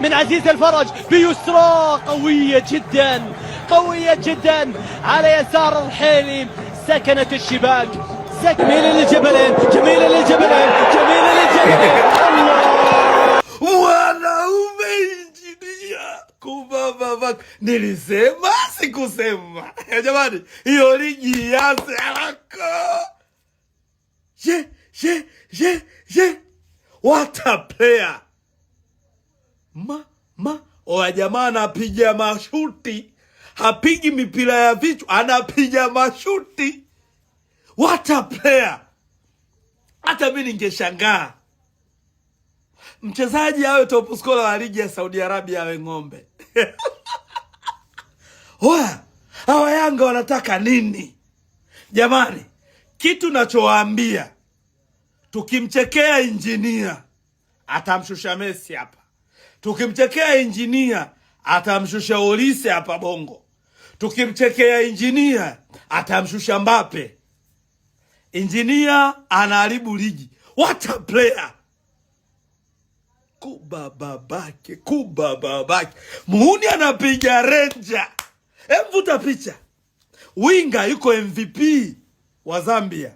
من عزيز الفرج بيسرى قوية جدا، قوية جدا على يسار الحيلي، سكنت الشباك. جميلة للجبلين، جميلة للجبلين، جميلة للجبلين. الله wanaume injinia kubaba. Nilisema sikusema? Jamani, hiyo ligi ianze haraka. Je, what a player. Oya jamaa anapiga mashuti, hapigi mipira ya vichwa, anapiga mashuti. What a player. Hata mimi ningeshangaa mchezaji awe top scorer wa ligi ya Saudi Arabia awe ng'ombe. Oya, hawa Yanga wanataka nini? Jamani, kitu nachowaambia, tukimchekea injinia atamshusha Messi hapa. Tukimchekea injinia atamshusha Olise hapa Bongo. Tukimchekea injinia atamshusha Mbappe. Injinia anaharibu ligi. What a player. Kubababake. Muhuni anapiga Ranger. Mvuta picha. Winga yuko MVP wa Zambia.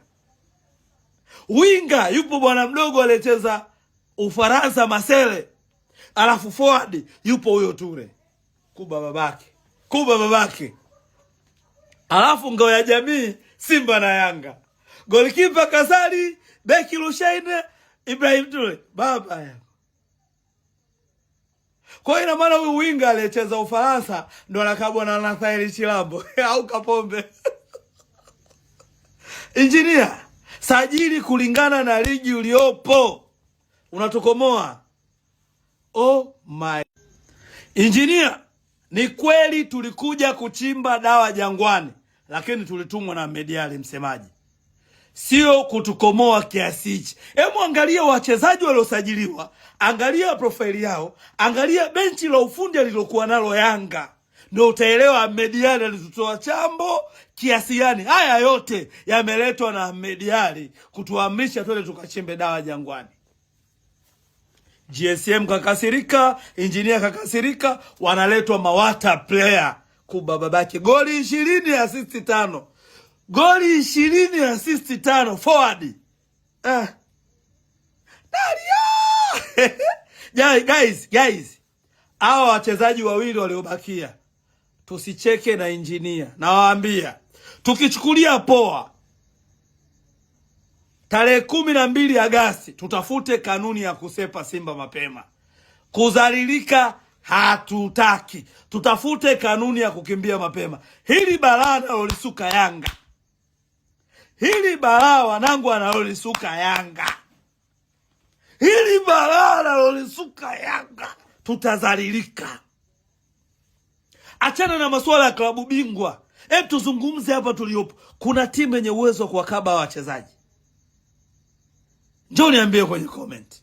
Winga yupo bwana mdogo aliyecheza Ufaransa Marseille. Alafu forward yupo huyo Ture. Kubababake. Alafu ngao ya jamii Simba na Yanga. Goalkeeper Kasari, beki Lushaine, Ibrahim Ture. Baba ya. Kwa ina maana huyu winga aliyecheza Ufaransa ndo anakabwa na Nathaniel Chilambo au Kapombe. Engineer, sajili kulingana na ligi uliopo. Unatukomoa. Oh my. Engineer, ni kweli tulikuja kuchimba dawa Jangwani, lakini tulitumwa na Mediali msemaji. Sio kutukomoa kiasi hichi. Hebu angalia wachezaji waliosajiliwa, angalia profile yao, angalia benchi la ufundi alilokuwa nalo Yanga. Ndio utaelewa Mediali alitutoa chambo kiasi gani. Haya yote yameletwa na Mediali kutuamrisha twende tukachimbe dawa Jangwani. GSM kakasirika, engineer kakasirika, wanaletwa mawata player kubababake. Goli 20 assist 5. Goli 20 assist 5 forward. Guys. Hawa wachezaji wawili waliobakia tusicheke na engineer. Nawaambia, tukichukulia poa, tarehe 12 Agosti tutafute kanuni ya kusepa Simba mapema. Kuzalilika hatutaki. Tutafute kanuni ya kukimbia mapema. Hili balaa nalolisuka Yanga. Hili balaa wanangu analolisuka Yanga. Hili balaa nalolisuka Yanga. Tutazalilika. Achana na masuala ya klabu bingwa. Hebu tuzungumze hapa tuliopo. Kuna timu yenye uwezo wa kuwakaba wachezaji. Njoo niambie kwenye comment.